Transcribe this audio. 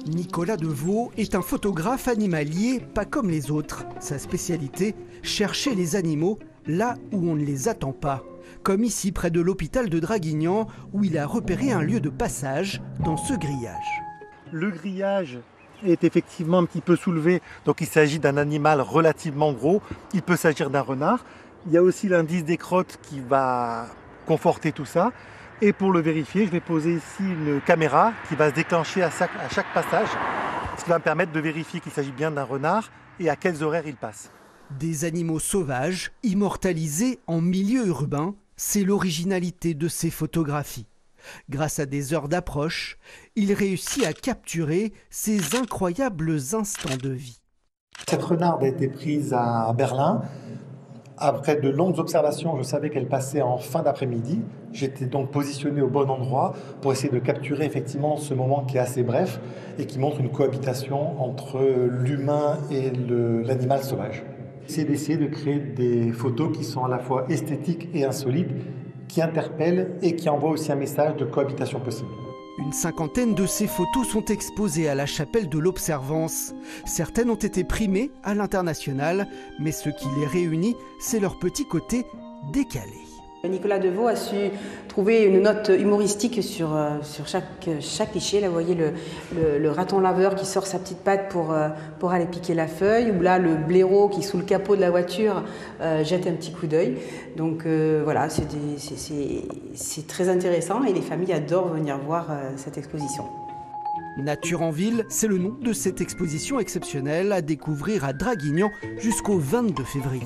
Nicolas Deveau est un photographe animalier pas comme les autres. Sa spécialité, chercher les animaux là où on ne les attend pas. Comme ici près de l'hôpital de Draguignan où il a repéré un lieu de passage dans ce grillage. Le grillage est effectivement un petit peu soulevé, donc il s'agit d'un animal relativement gros. Il peut s'agir d'un renard. Il y a aussi l'indice des crottes qui va conforter tout ça. Et pour le vérifier, je vais poser ici une caméra qui va se déclencher à chaque passage, ce qui va me permettre de vérifier qu'il s'agit bien d'un renard et à quels horaires il passe. Des animaux sauvages, immortalisés en milieu urbain, c'est l'originalité de ces photographies. Grâce à des heures d'approche, il réussit à capturer ces incroyables instants de vie. Cette renarde a été prise à Berlin. Après de longues observations, je savais qu'elle passait en fin d'après-midi. J'étais donc positionné au bon endroit pour essayer de capturer effectivement ce moment qui est assez bref et qui montre une cohabitation entre l'humain et l'animal sauvage. C'est d'essayer de créer des photos qui sont à la fois esthétiques et insolites, qui interpellent et qui envoient aussi un message de cohabitation possible. Une cinquantaine de ces photos sont exposées à la chapelle de l'Observance. Certaines ont été primées à l'international, mais ce qui les réunit, c'est leur petit côté décalé. Nicolas Deveau a su trouver une note humoristique sur chaque cliché. Là, vous voyez le raton laveur qui sort sa petite patte pour aller piquer la feuille, ou là le blaireau qui, sous le capot de la voiture, jette un petit coup d'œil. Donc voilà, c'est très intéressant et les familles adorent venir voir cette exposition. Nature en ville, c'est le nom de cette exposition exceptionnelle à découvrir à Draguignan jusqu'au 22 février.